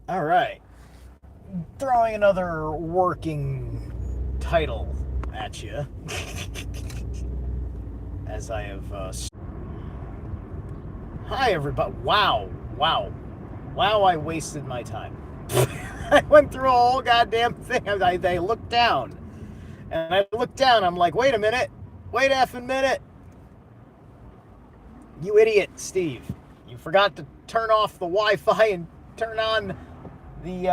All right. Throwing another working title at you. As I have. Hi, everybody. Wow. Wow. Wow, I wasted my time. I went through a whole goddamn thing. I looked down. And I looked down. I'm like, wait a minute. Wait a effing minute. You idiot, Steve. You forgot to turn off the Wi Fi and turn on the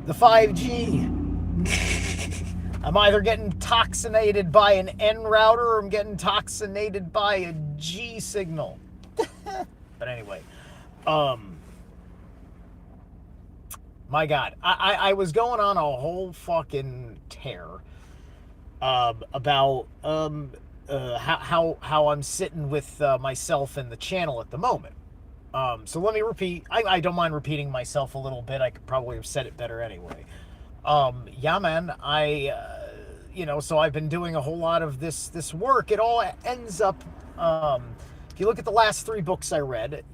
5G. I'm either getting toxinated by an N router or I'm getting toxinated by a G signal. But anyway, um, my God, I was going on a whole fucking tear about how I'm sitting with myself and the channel at the moment. So let me repeat. I don't mind repeating myself a little bit. I could probably have said it better anyway. Yeah, man. So I've been doing a whole lot of this work. It all ends up. If you look at the last three books I read,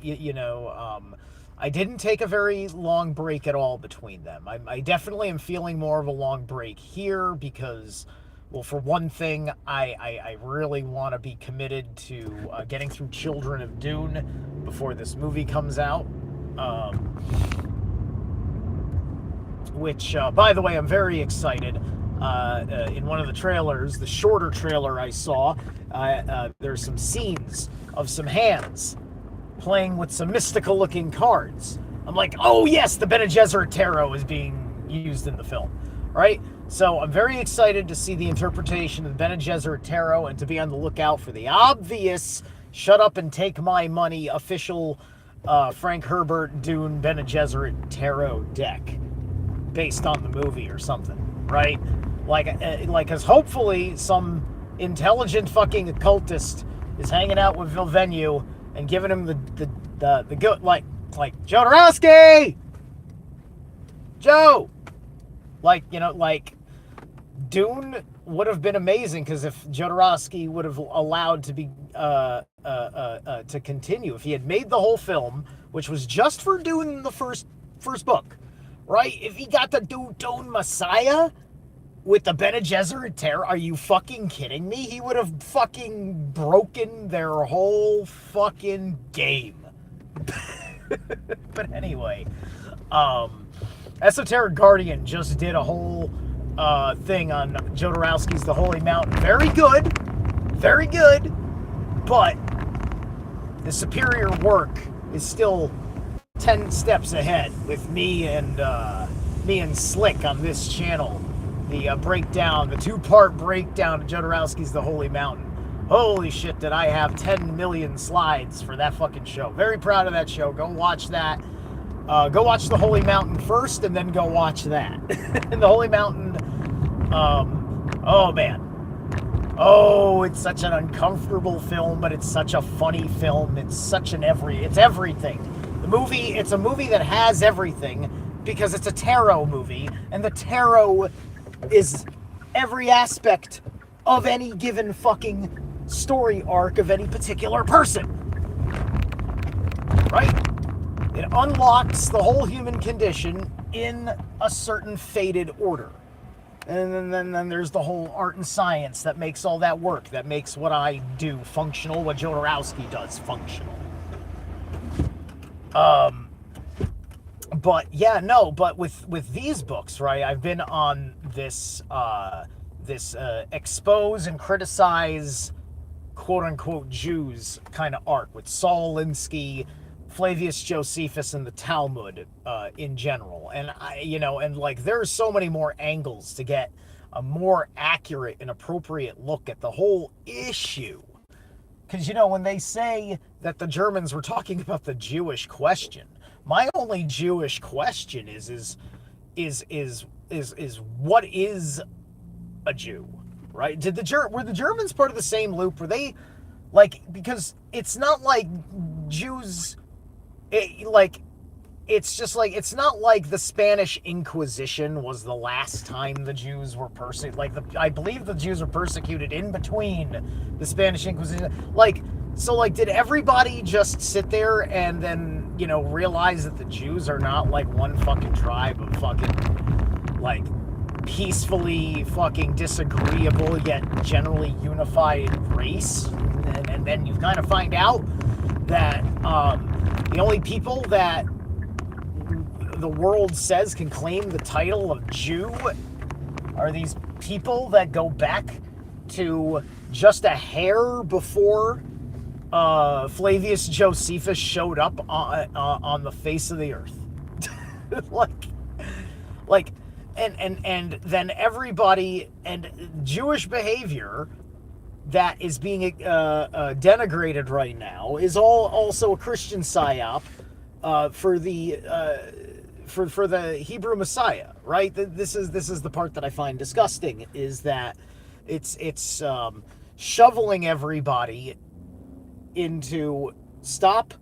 I didn't take a very long break at all between them. I definitely am feeling more of a long break here because, well, for one thing, I really want to be committed to getting through Children of Dune before this movie comes out. Which, by the way, I'm very excited. In one of the trailers, the shorter trailer I saw, there's some scenes of some hands playing with some mystical looking cards. I'm like, oh yes, the Bene Gesserit tarot is being used in the film, right? So I'm very excited to see the interpretation of the Bene Gesserit tarot and to be on the lookout for the obvious shut up and take my money official Frank Herbert Dune Bene Gesserit tarot deck based on the movie or something, right? Because hopefully some intelligent fucking occultist is hanging out with Vilvenue and giving him the good, like Jodorowsky, Joe, Dune would have been amazing because if Jodorowsky would have allowed to be to continue, if he had made the whole film, which was just for Dune the first book, right? If he got to do Dune Messiah with the Bene Gesserit tarot, are you fucking kidding me? He would have fucking broken their whole fucking game. But anyway, Esoteric Guardian just did a whole thing on Jodorowsky's The Holy Mountain. Very good, but the superior work is still 10 steps ahead with me and Slick on this channel. The breakdown, the two-part breakdown of Jodorowsky's The Holy Mountain. Holy shit, did I have 10 million slides for that fucking show. Very proud of that show. Go watch that. Go watch The Holy Mountain first and then go watch that. And The Holy Mountain, oh man. Oh, it's such an uncomfortable film, but it's such a funny film. It's everything. It's a movie that has everything because it's a tarot movie, and the tarot is every aspect of any given fucking story arc of any particular person. Right? It unlocks the whole human condition in a certain fated order. And then there's the whole art and science that makes all that work, that makes what I do functional, what Jodorowsky does functional. But yeah, no, but with these books, right? I've been on this expose and criticize quote unquote Jews kind of arc with Saul Alinsky, Flavius Josephus, and the Talmud in general. And there's so many more angles to get a more accurate and appropriate look at the whole issue. Because when they say that the Germans were talking about the Jewish question, my only Jewish question is what is a Jew, right? Were the Germans part of the same loop? Were they because it's not like Jews, it's just like, it's not like the Spanish Inquisition was the last time the Jews were persecuted. I believe the Jews were persecuted in between the Spanish Inquisition. So did everybody just sit there and then realize that the Jews are not like one fucking tribe of fucking like peacefully fucking disagreeable yet generally unified race. And then you kind of find out that the only people that the world says can claim the title of Jew are these people that go back to just a hair before Flavius Josephus showed up on the face of the earth. And then everybody, and Jewish behavior that is being denigrated right now is also a Christian psyop for the Hebrew Messiah, right? This is the part that I find disgusting, is that it's shoveling everybody into stop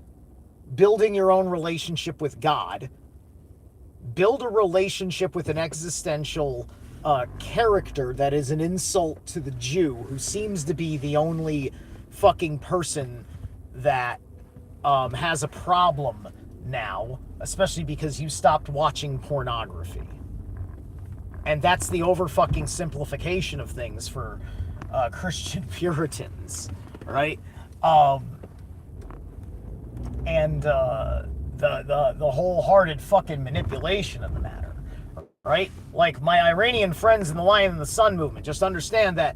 building your own relationship with God, build a relationship with an existential character that is an insult to the Jew, who seems to be the only fucking person that has a problem now, especially because you stopped watching pornography. And that's the over fucking simplification of things for Christian Puritans, right? And the wholehearted fucking manipulation of the matter, right? Like my Iranian friends in the Lion and the Sun movement, just understand that,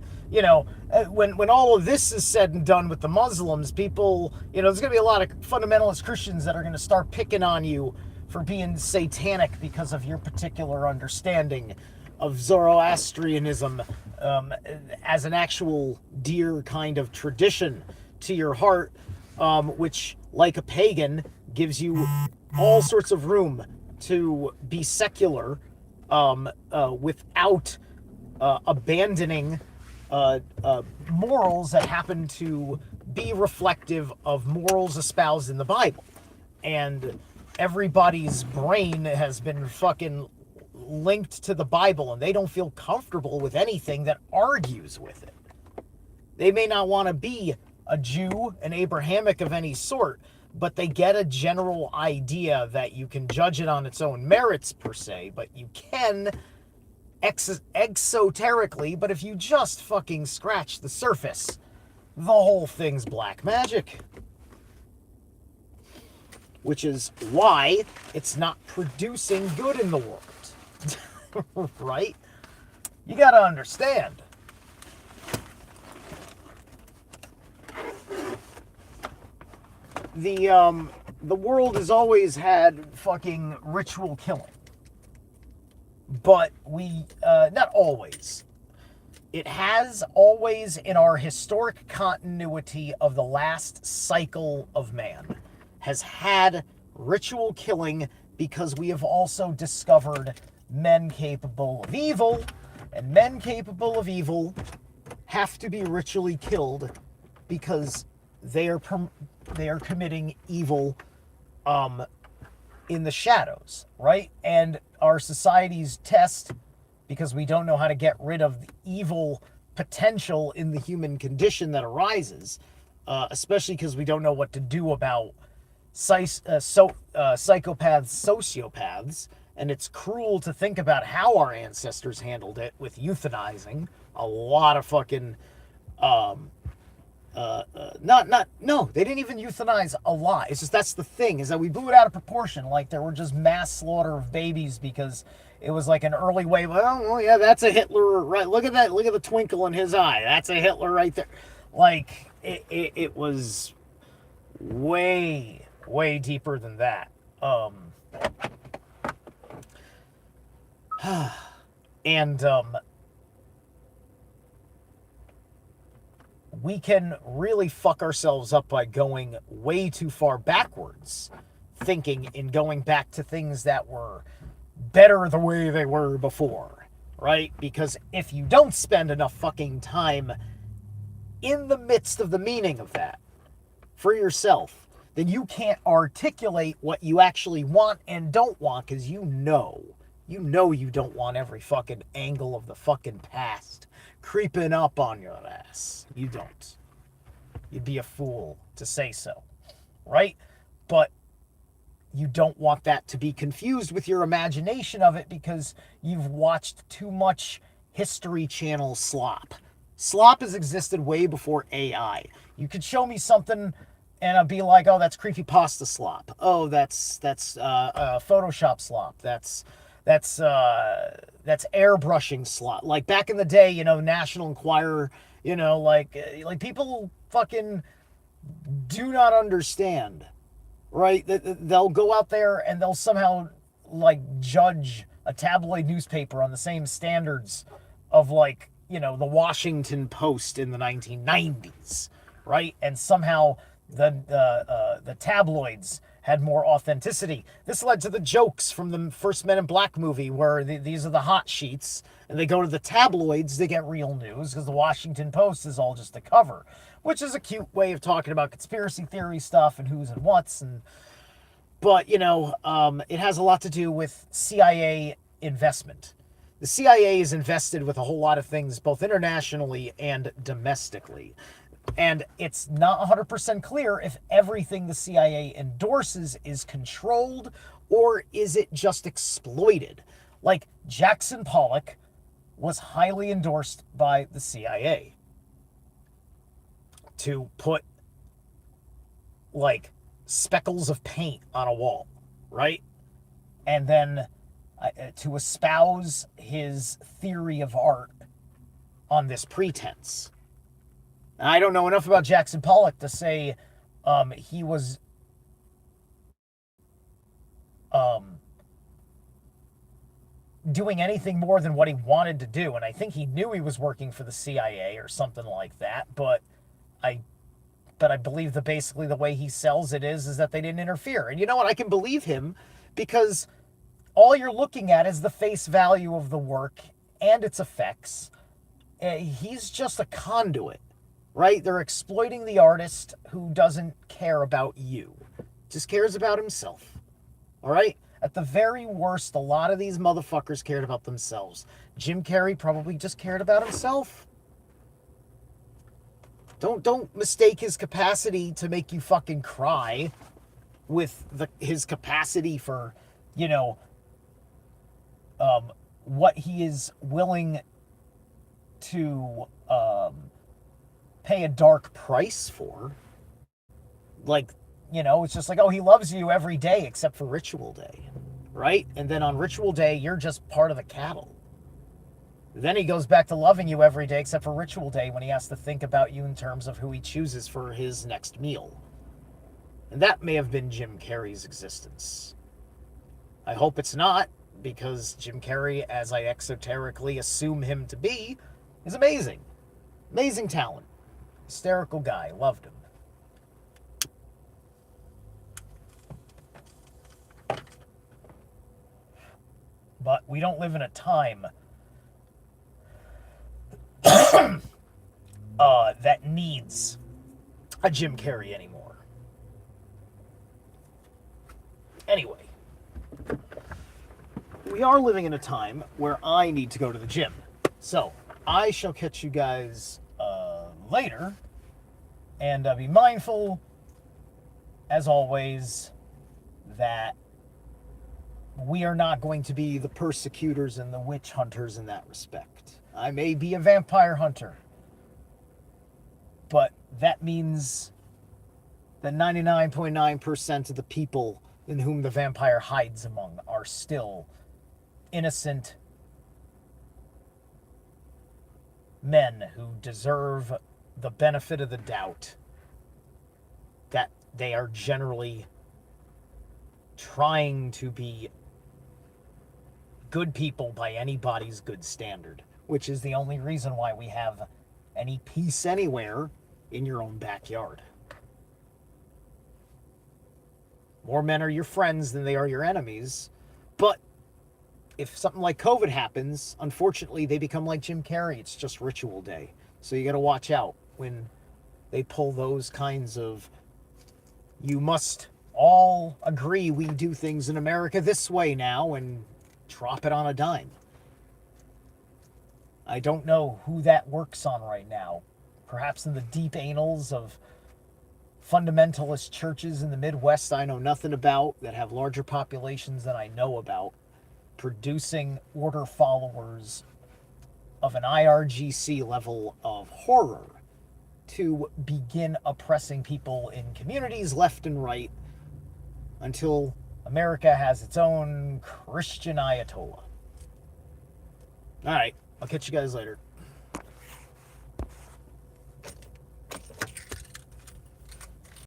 when all of this is said and done with the Muslims, people, there's going to be a lot of fundamentalist Christians that are going to start picking on you for being satanic because of your particular understanding of Zoroastrianism as an actual dear kind of tradition to your heart, which, like a pagan, gives you all sorts of room to be secular without abandoning morals that happen to be reflective of morals espoused in the Bible. And everybody's brain has been fucking linked to the Bible, and they don't feel comfortable with anything that argues with it. They may not want to be a Jew, an Abrahamic of any sort, but they get a general idea that you can judge it on its own merits, per se, but you can exoterically, but if you just fucking scratch the surface, the whole thing's black magic. Which is why it's not producing good in the world. Right? You gotta understand. The world has always had fucking ritual killing. But not always. It has always, in our historic continuity of the last cycle of man, has had ritual killing, because we have also discovered men capable of evil, and men capable of evil have to be ritually killed because they are committing evil in the shadows, right? And our society's test, because we don't know how to get rid of the evil potential in the human condition that arises, especially because we don't know what to do about psychopaths, sociopaths, and it's cruel to think about how our ancestors handled it with euthanizing a lot of fucking no, they didn't even euthanize a lot. It's just, that's the thing, is that we blew it out of proportion. Like, there were just mass slaughter of babies because it was like an early wave. Oh, yeah, that's a Hitler, right? Look at that. Look at the twinkle in his eye. That's a Hitler right there. Like, it was way deeper than that. We can really fuck ourselves up by going way too far backwards, thinking in going back to things that were better the way they were before, right? Because if you don't spend enough fucking time in the midst of the meaning of that for yourself, then you can't articulate what you actually want and don't want, because you know you don't want every fucking angle of the fucking past creeping up on your ass. You don't. You'd be a fool to say so, right? But you don't want that to be confused with your imagination of it because you've watched too much History Channel slop. Slop has existed way before AI. You could show me something and I'd be like, oh, that's creepypasta slop. Oh, that's Photoshop slop. That's airbrushing slop. Like back in the day, you know, National Enquirer, you know, like people fucking do not understand, right? They'll go out there and they'll somehow like judge a tabloid newspaper on the same standards of like, you know, the Washington Post in the 1990s, right? And somehow the tabloids had more authenticity. This led to the jokes from the first Men in Black movie where these are the hot sheets and they go to the tabloids to get real news because the Washington Post is all just a cover, which is a cute way of talking about conspiracy theory stuff and who's and what's. But, you know, it has a lot to do with CIA investment. The CIA is invested with a whole lot of things, both internationally and domestically. And it's not 100% clear if everything the CIA endorses is controlled or is it just exploited. Like Jackson Pollock was highly endorsed by the CIA to put like speckles of paint on a wall, right? And then to espouse his theory of art on this pretense. I don't know enough about Jackson Pollock to say he was doing anything more than what he wanted to do. And I think he knew he was working for the CIA or something like that. But I believe that basically the way he sells it is that they didn't interfere. And you know what? I can believe him because all you're looking at is the face value of the work and its effects. He's just a conduit. Right? They're exploiting the artist who doesn't care about you. Just cares about himself. All right? At the very worst, a lot of these motherfuckers cared about themselves. Jim Carrey probably just cared about himself. Don't mistake his capacity to make you fucking cry with his capacity for, you know, what he is willing to pay a dark price for. Like, you know, it's just like, oh, he loves you every day except for Ritual Day, right? And then on Ritual Day, you're just part of the cattle. Then he goes back to loving you every day except for Ritual Day when he has to think about you in terms of who he chooses for his next meal. And that may have been Jim Carrey's existence. I hope it's not, because Jim Carrey, as I exoterically assume him to be, is amazing. Amazing talent. Hysterical guy. Loved him. But we don't live in a time that needs a Jim Carrey anymore. Anyway, we are living in a time where I need to go to the gym. So, I shall catch you guys later, and be mindful, as always, that we are not going to be the persecutors and the witch hunters in that respect. I may be a vampire hunter, but that means that 99.9% of the people in whom the vampire hides among are still innocent men who deserve the benefit of the doubt that they are generally trying to be good people by anybody's good standard, which is the only reason why we have any peace anywhere in your own backyard. More men are your friends than they are your enemies, but if something like COVID happens, unfortunately, they become like Jim Carrey. It's just Ritual Day. So you got to watch out when they pull those kinds of, you must all agree we do things in America this way now, and drop it on a dime. I don't know who that works on right now. Perhaps in the deep annals of fundamentalist churches in the Midwest I know nothing about that have larger populations than I know about, producing order followers of an IRGC level of horror to begin oppressing people in communities left and right until America has its own Christian Ayatollah. All right, I'll catch you guys later.